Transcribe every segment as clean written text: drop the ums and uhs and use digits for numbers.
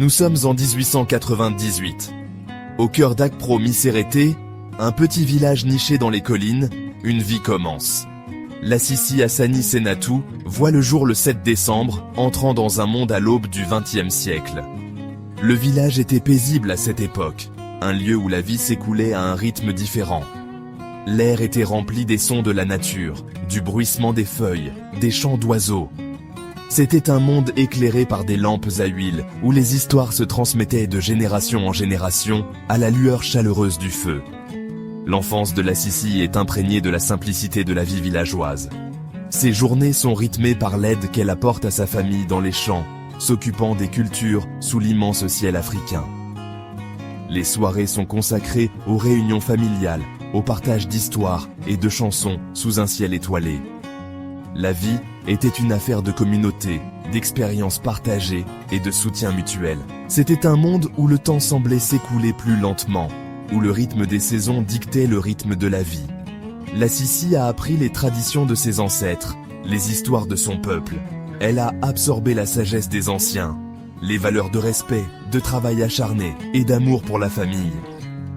Nous sommes en 1898. Au cœur d'Akpro Miserete, un petit village niché dans les collines, une vie commence. La Sissi Hassani Senatou voit le jour le 7 décembre, entrant dans un monde à l'aube du XXe siècle. Le village était paisible à cette époque, un lieu où la vie s'écoulait à un rythme différent. L'air était rempli des sons de la nature, du bruissement des feuilles, des chants d'oiseaux. C'était un monde éclairé par des lampes à huile, où les histoires se transmettaient de génération en génération, à la lueur chaleureuse du feu. L'enfance de la Sissi est imprégnée de la simplicité de la vie villageoise. Ses journées sont rythmées par l'aide qu'elle apporte à sa famille dans les champs, s'occupant des cultures sous l'immense ciel africain. Les soirées sont consacrées aux réunions familiales, au partage d'histoires et de chansons sous un ciel étoilé. La vie était une affaire de communauté, d'expériences partagées et de soutien mutuel. C'était un monde où le temps semblait s'écouler plus lentement, où le rythme des saisons dictait le rythme de la vie. La Sissi a appris les traditions de ses ancêtres, les histoires de son peuple. Elle a absorbé la sagesse des anciens, les valeurs de respect, de travail acharné et d'amour pour la famille.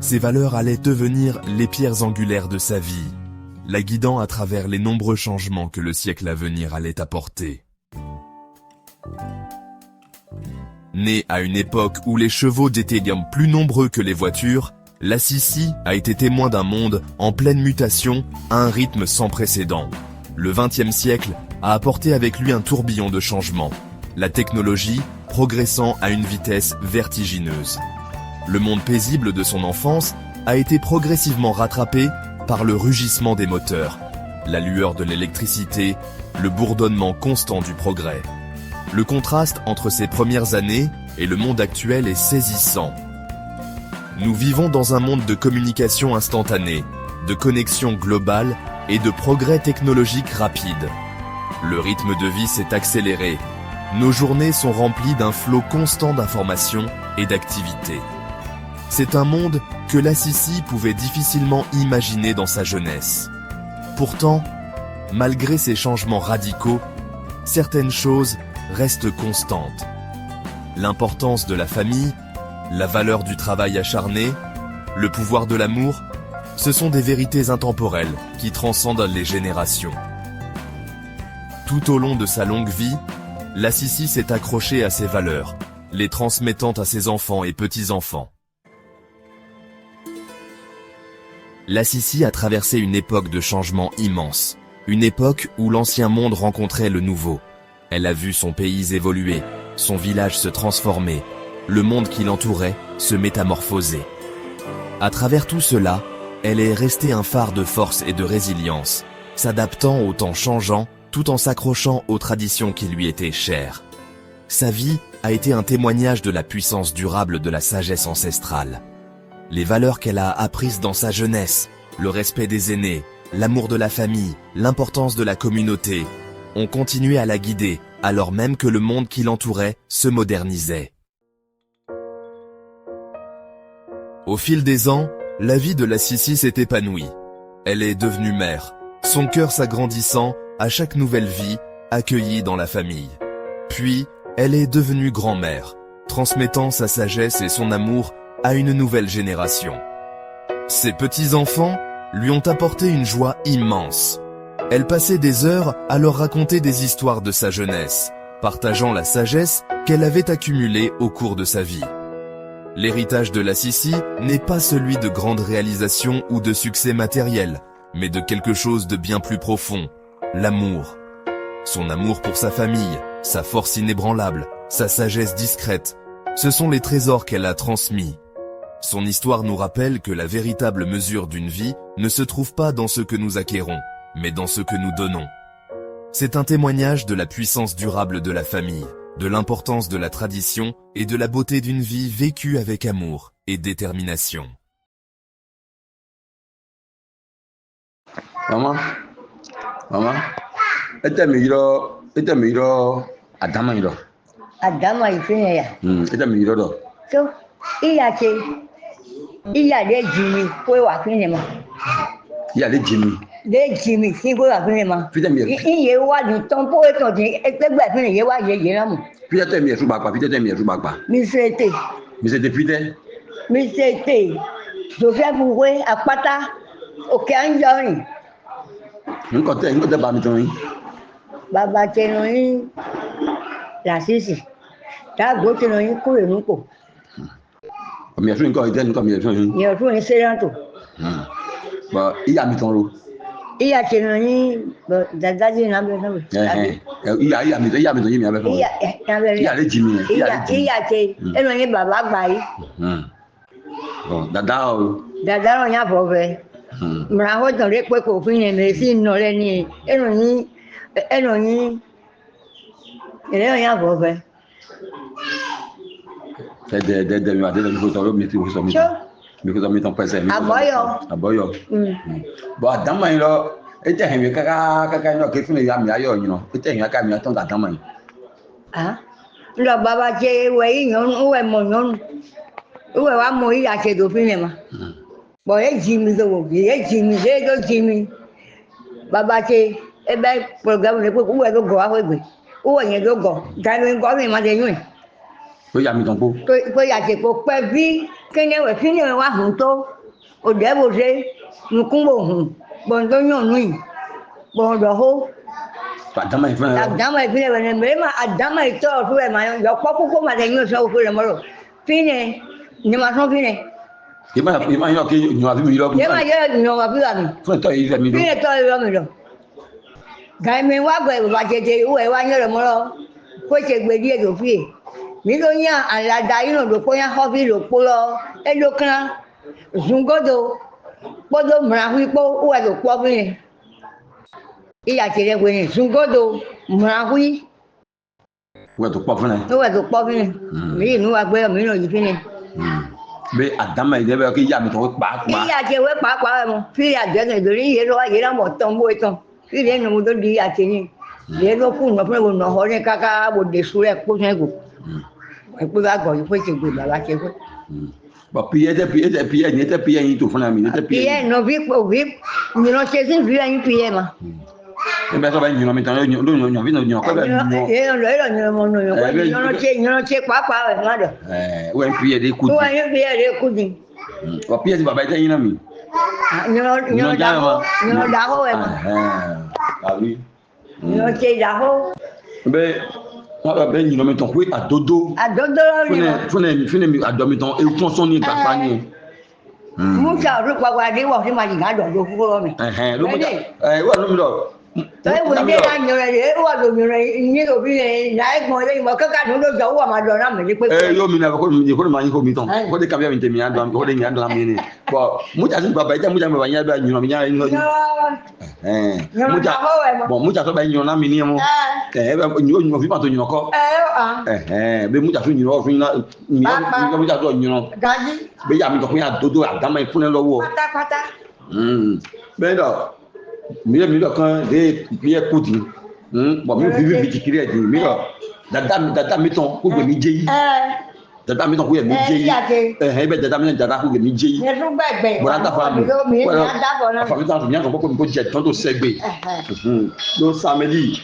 Ces valeurs allaient devenir les pierres angulaires de sa vie, la guidant à travers les nombreux changements que le siècle à venir allait apporter. Née à une époque où les chevaux étaient bien plus nombreux que les voitures, la Sissi a été témoin d'un monde en pleine mutation à un rythme sans précédent. Le XXe siècle a apporté avec lui un tourbillon de changements, la technologie progressant à une vitesse vertigineuse. Le monde paisible de son enfance a été progressivement rattrapé par le rugissement des moteurs, la lueur de l'électricité, le bourdonnement constant du progrès. Le contraste entre ces premières années et le monde actuel est saisissant. Nous vivons dans un monde de communication instantanée, de connexion globale et de progrès technologiques rapides. Le rythme de vie s'est accéléré. Nos journées sont remplies d'un flot constant d'informations et d'activités. C'est un monde que la Sissi pouvait difficilement imaginer dans sa jeunesse. Pourtant, malgré ces changements radicaux, certaines choses restent constantes. L'importance de la famille, la valeur du travail acharné, le pouvoir de l'amour, ce sont des vérités intemporelles qui transcendent les générations. Tout au long de sa longue vie, la Sissi s'est accrochée à ces valeurs, les transmettant à ses enfants et petits-enfants. La Sissi a traversé une époque de changement immense, une époque où l'ancien monde rencontrait le nouveau. Elle a vu son pays évoluer, son village se transformer, le monde qui l'entourait se métamorphoser. À travers tout cela, elle est restée un phare de force et de résilience, s'adaptant au temps changeant tout en s'accrochant aux traditions qui lui étaient chères. Sa vie a été un témoignage de la puissance durable de la sagesse ancestrale. Les valeurs qu'elle a apprises dans sa jeunesse, le respect des aînés, l'amour de la famille, l'importance de la communauté, ont continué à la guider, alors même que le monde qui l'entourait se modernisait. Au fil des ans, la vie de la Sissi s'est épanouie. Elle est devenue mère, son cœur s'agrandissant à chaque nouvelle vie accueillie dans la famille. Puis, elle est devenue grand-mère, transmettant sa sagesse et son amour à une nouvelle génération. Ses petits-enfants lui ont apporté une joie immense. Elle passait des heures à leur raconter des histoires de sa jeunesse, partageant la sagesse qu'elle avait accumulée au cours de sa vie. L'héritage de la Sissi n'est pas celui de grandes réalisations ou de succès matériels, mais de quelque chose de bien plus profond, l'amour. Son amour pour sa famille, sa force inébranlable, sa sagesse discrète, ce sont les trésors qu'elle a transmis. Son histoire nous rappelle que la véritable mesure d'une vie ne se trouve pas dans ce que nous acquérons, mais dans ce que nous donnons. C'est un témoignage de la puissance durable de la famille, de l'importance de la tradition et de la beauté d'une vie vécue avec amour et détermination. Maman, eta miro adama iro. Adama ifenya ya. Eta miro do. So, iya de jimi kwe wa finye mo. Ya le jimi. Để chìm khi có gặp này mà. Phía mi. Ý nghĩa qua được trong bối trong thì cái bạc này nghĩa qua gì lắm. Phía tây mi su bagba, phía mi su bagba. Mi sẽ tì. Mi se te phía. Mi sẽ tì. Rồi phải phụ quê à pata. Ok anh cho này. Những có te ba mi ton. Baba trên nó là xí xí. Đã bố trên nó cố được nó cổ. Mi su có ite có mi su. Nhiều số này sẽ ra tụ. Ba iya mi ton ro. Ý là trên nó đã gì làm được không? Iya mi ton yi mi abe fo. Iya le ji mi. Ý là trên. Em nói như baba bài. Dada o. Đã rồi nhá phổ về. Mà hồi tầng đấy quay cổ phim này mới xin nó lên nè. Em nói như thế là nhá phổ về. De mi ade mi ko mi ti so mi. Mi ko mi ton pese mi. Aboyo. Bo adama yin lo e te hen mi kaka no ke fun ya mi ayo yin no. E te hen aka mi ton adama yin. À. Là baba chơi quay nhon uwe mo nhon. Uwe wa mo yi ake do phim này mà. Bo e jimi do e jimi. Baba chơi e be program ne ko uwe do go awe gbe. Uwe yen do go. Ga ni go mi ma de yun. Ko ya mi ton po. Ko ya che ko pe bi kene we phim ne wa hun to. O de bo se nukun bo hun. Bo do yon nu. Bo do ho. Adama yin fun. Adama phim ne me ma adama to fu e ma yo po ko ma de yun so fu le mo ro. Phim ne ni ma so phim ne. Ima yo ke nyo abi mi lo. Ye ma ye nyo wa bi la mi. Fun to yi mi lo. Phim ne to yo mi lo. Ga mi wa gbe ba je uwe wa yin le mo ro. Ko se gbe die do fi. Mi lo yan alada yin lo ko yan ho fi lo po lo. E lo kan zungodo. Podo mra hu po uwe do po fi ne. Iya kere we ni zungodo mra hu. Uwe to po fun ne. Uwe do po fi ne. Mi nu wa gbe mi lo yi fi ne. Be adama yin be ke ya mi ton pa. Iya je we pa mo. Fi ya je ne do ri ye lo wa ye la mo ton bo ton. Fi le no mo do di ati ni. Le lo ku no fun no ho ni kaka bo de su re ko sen go. E po ga go yi pe se gbe baba se ko. Ba piye ni te piye yin to fun na mi ni te piye. Piye no vi ni no se sin vi yin piye ma. E be so ba yin no mi tan yo no vi no ko be no. Ye no le no mo no yo. No se pa e ma do. We piye de ku. Wa yin piye de ku ni. Ba piye si baba te yin na mi. No da ho e ma. Abi. No se da ho. Be wa be yin no mi tan ku adodo. Adodo ni. Fun mi adomi tan e ton son ni gba pa ni. Mucha ru pa wa de wo si ma yin ga do fu lo mi. Lo mo wa no mi do. Tới buổi đêm ăn nhiều này để qua được nhiều này như đồ bi này nãy ngồi đây mà các ca nó đâu giấu mà đồ năm mình đi quay. Yo mi na ko ma yin ko mi ton. Ko de ka bi mi te mi adom ko de mi adom mi ni. Bo mu ja sin baba ja mu ja me ba nya ba yin no mi nya yin no. Mu ja so ba yin na mi ni mo. Be nyu fi ma to yin ko. Be mu ja so yin o fi na mi mu ja so yin no. Gaji. Be ya mi ko fi adodo adama fun e lowo. Pata. Be do mi do kan de piye kuti bo mi fi tikire di mi do dada mi ton ko gbe mi je yi dada mi ton ko gbe mi je yi be dada mi dada ko gbe mi je yi ne ru gbegbe bo ta fa mi mi na da bo na fa mi ta mi yan ko mi ko je ton to segbe do samedi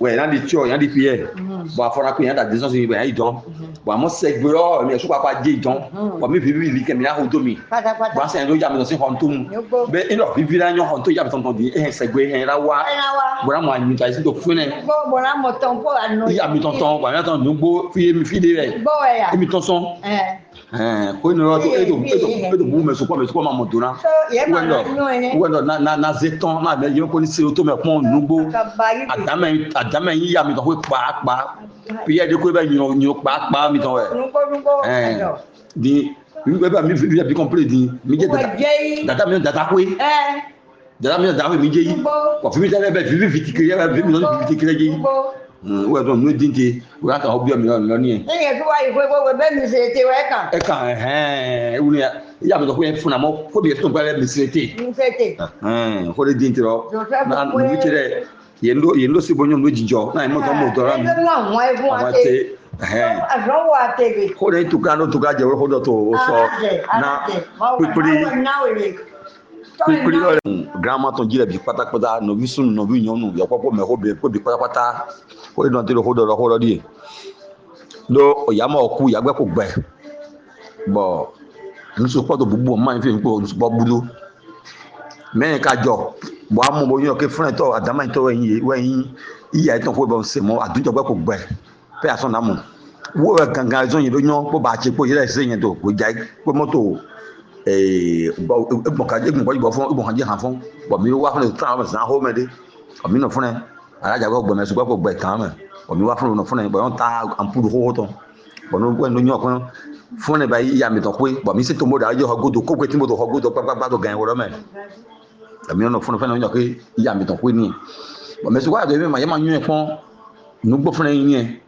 we na di tio yan di piye bo afora ko yan da distance mi be yan idon bo mo segbe ro mi so papa je idon bo mi fi li ke mi na ho do mi bo se do ya mi so hon to mu be ino fi la yan hon to ya mi ton di segbe hen ra wa bo na mo ani ta si to fun ne bo na mo ton po anu ya mi ton bo na ton gbo fi mi fi de re bo ya mi ton son ko ni ro to edo bu me so ma mo do na wo na zeton na be yo ko ni se to me pon nugbo adama yin ya mi ton ko pa piye de ko be yin pa mi ton we di mi be mi fi bi complete di mi je data ko data mi data mi je yi ko fi mi tele be fi tikire be mi no fi tikire je we don no dinte we aka obi mi lo ni e to wa ifo we be mi se te we kan wu ni ya mi to ko funa mo ko bi to be mi se te ko de dinte ro na mi tire yendo si bonyo no jijo na mo to mo do ra mi wa te àdánwò àtẹ̀lé. Kó lè tukà ló tukà jẹ́ orúkọ tó o sọ na pípírí Kpikpili yɔ le grandma tɔn dzi le bi kpatakpata nɔvi sunu nɔvi nyɔnu yɔkpɔkpɔ me ko bi kpatakpata ko le nɔte le xɔ dɔ ɖi ɖo yame ɔku yagbɛ ko gbɛ bɔn nusukpɔtɔ bubu ɔmɔ anyi fi nkpɔ nusukpɔ budo mɛ ka jɔ bɔn amɔ bɔ yɔ ke fúnɛ tɔ adama yi tɔ wɛnyi iya yi tɔn ko bɔn se mɔ adunjɔ gbɛ ko gbɛ pɛ asɔn na mɔ wo gangan zɔn yi do nyɔ kó ba tsi kó yi lɛ se yɛ to kó dza kó mɔto egbɔnkadzi fún egbɔnkadzi hàn fún bɔn mi wá fún ẹ tán zan hó mɛ de bɔn mi nɔ fún ẹ aladza gbɛ gbɛmɛ sugbɛ kó gbɛ tán mɛ bɔn mi wá fún ẹ nɔ fún ẹ bɔn yɔn ta ampudu hóhó tɔn bɔn no wɛn no nyɔ kɔn fún ẹ bá yí yàmi tɔn koe bɔn mi se tó mo da yɔ hɔ godo kó kó tí mo tó hɔ godo kpakpa tó gɛn wɔlɔ mɛ bɔn mi nɔ fún ẹ fún ẹ nyɔ ké yàmi tɔn koe ni bɔn mɛ sugbɛ àgbẹ̀ mi ma yɛ ma nyɔ fún nugbɔ fún ẹ yín yɛ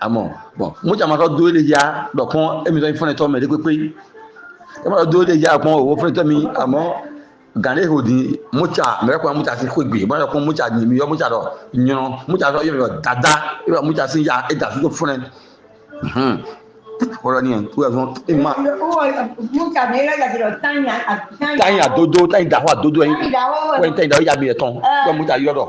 amɔ bɔn mo jà ma tɔ do ele ya dɔ kɔn emi tɔ fún ẹ tɔ mɛ de kpekpe ema do de ya kɔn o fún ẹ tɔ mi amɔ gane ho di mutsa mɛ kɔn mutsa si ko gbe bɔn kɔn mutsa ni mi yɔ mutsa dɔ nyɔnɔ mutsa dɔ yɔ dada eba mutsa si ya eda si tó fún ẹ wɔlɔ ni yɛ tó yɛ sɔn e ma. mutsa mi yɛrɛ yɛ dɔrɔn tanyi adodo tanyi dahɔ adodo yɛ wɛn tanyi dahɔ yabi yɛ tɔn wɛn mutsa yɔ dɔ.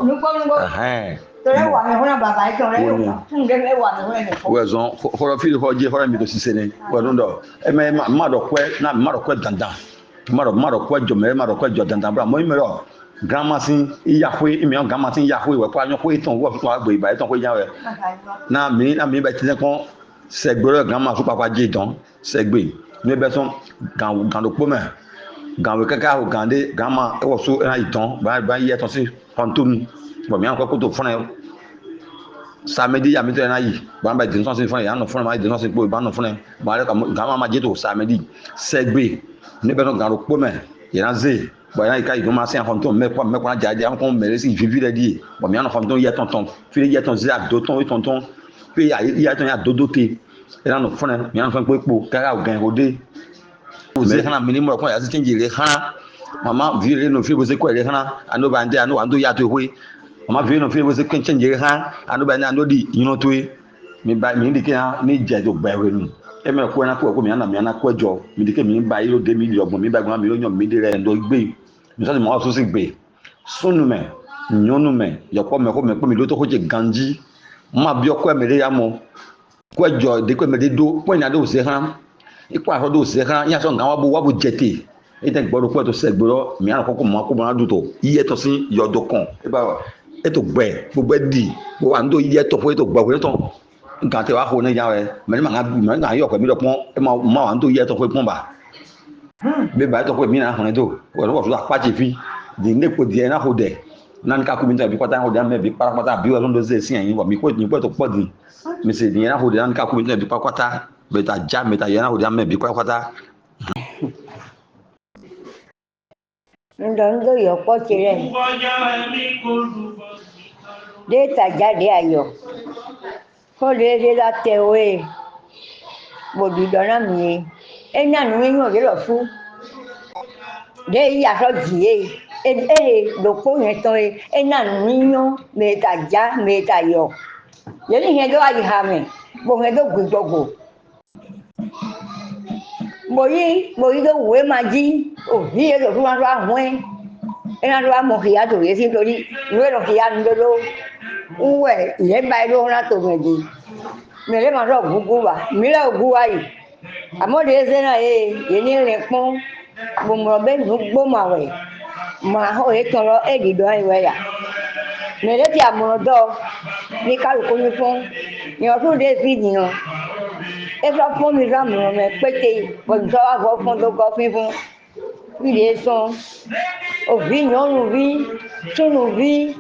wɛ zɔn fɔlɔ fi fɔ jɛ fɔlɔ mi to sise ne wɛ don dɔ ɛmɛ ma dɔ kɔɛ na ma dɔ kɔɛ dandan ma dɔ kɔɛ jɔmɛ ma dɔ kɔɛ jɔ dandan bra mɔ yi mɛ dɔ granmasin iyakoe imi yɔn granmasin iyakoe wɛ kó anyɔ kó etɔn wɔ fi tɔn agbe ba etɔn kó yan wɛ na mi bɛ tiɲɛ kɔn sɛgbe lɔ granma so kpakpa dzi dɔn sɛgbe mi bɛ sɔn gan do kpɔmɛ gan wɛ kɛkɛ gan de granma ewɔ so ɛna yi dɔn ba yi ɛtɔn si pɔntonu bɔn mi yàn kɔ koto fúnɛ samedi yàmi tó yɛ n'a yi bɔn an bɛ denison si fúnɛ yàn nɔ fúnɛ ma ye denison si kpɔ ban nɔ fúnɛ bɔn ale ka granma ma dzi to samedi sɛgbe ne bɛ sɔn gan do kpɔmɛ yɛrɛ ze bɔn yàn yi ka yi dɔn ma se yan fɔntɔn mɛ kɔnɔ jaja an kɔn mɛrɛ si vivi lɛ di ye bɔn mi yàn nɔ fɔntɔn yɛ tɔntɔn fi yɛ tɔn ze a do tɔn tɔntɔn pe yɛ tɔn yà dodo te yɛrɛ nɔ fúnɛ mi yàn nɔ fɛn kpekpo kɛkɛ gɛn o de mɛ hana mini mɔ kɔn yasi tiɲɛ yɛrɛ hana mama vi yɛrɛ nɔ fi bose kɔ yɛrɛ hana ano ba n tɛ ano do yàtò hoe mama vi yɛrɛ nɔ fi bose tiɲɛ yɛrɛ hana ano ba n tɛ ano di yinɔ to ye mi di ke yan mi jɛ to gbɛ wɛ nu ɛmɛ kɔ yɛn kɔ mi yàn na kɔ jɔ mi di ke mi ba yɛrɛ de mi di ɔgbɔn mi ba gbɔn mi yɛrɛ nyɔ mi di rɛ ndɔ gbe mi sɔ mɔ sosi gbe sunu mɛ nyɔnu mɛ yɔkɔ mɛ ko mɛ kpɔ mi do to ko tse ganji ma bi ɔkɔ mɛ de ya mɔ kɔ jɔ de kɔ mɛ de do kɔ yina do se hã ikɔ afɔ do se hã yasɔ nga wa bo jɛte ete gbɔ do kɔ to sɛ gbɔ mi yàn kɔ ko mɔ ko mɔ do to iye tɔ si yɔ do kɔn eto gbɛ gbogbo di gbogbo an do iye tɔ fo eto gbɔ ko etɔ nkan tɛ wa ko ne yan wɛ mɛ ne ma ŋa yɔ kɔ mi dɔ pɔn e ma an do iye tɔ fo pɔn ba bɛ ba etɔ fo mi na hɔn to wɔ wɔ so akpatsi fi di ne ko di ɛna ko dɛ nani ka ko mi tɛ bi kɔta ko di amɛ bi kpatakpata bi wɔ do ze si yɛn wɔ mi ko to kpɔ di mi se di ɛna ko di nani ka ko mi tɛ bi kpatakpata bɛ ta dza mɛ ta yɛ ɛna ko di amɛ bi kpatakpata. ndo yɔ kpɔ tsi rɛ de ta jáde ayɔ kó de la tɛ o ye bòbí dɔnna mi ye enya nu mi nyɔ de lɔ fu de yasɔ dzi ye eye ɖoko yɛ tɔ ye ena nu mi nyɔ mɛ ta dza mɛ ta yɔ yeli yɛ do ayi ha mɛ bo yɛ do gbigbɔgbo boyi do wue ma dzi o vi yɛ do fi ma do ahɔn ena do amɔ kia to yɛ si tori nu yɛ do kia nu dodo wɛ yɛ ba yɛ do hɔn to mɛ di mɛ lɛ ma do gugu wa mi lɛ ogu wa yi amɔ de yɛ se na ye yɛ ni lɛ kpɔn gbɔmɔ bɛ nu gbɔma wɛ ma hɔ yɛ tɔn lɔ e di dɔ ayi wɛ ya mɛ lɛ ti amɔ dɔ ni kalu ko mi fɔn nyɔnu de fi di yɔ efɔ fɔn mi fɔ amɔ mɛ kpete bɔnsɔ wa fɔ fɔn to kɔ fi fɔn fi de sɔn ovi nyɔnuvi sunuvi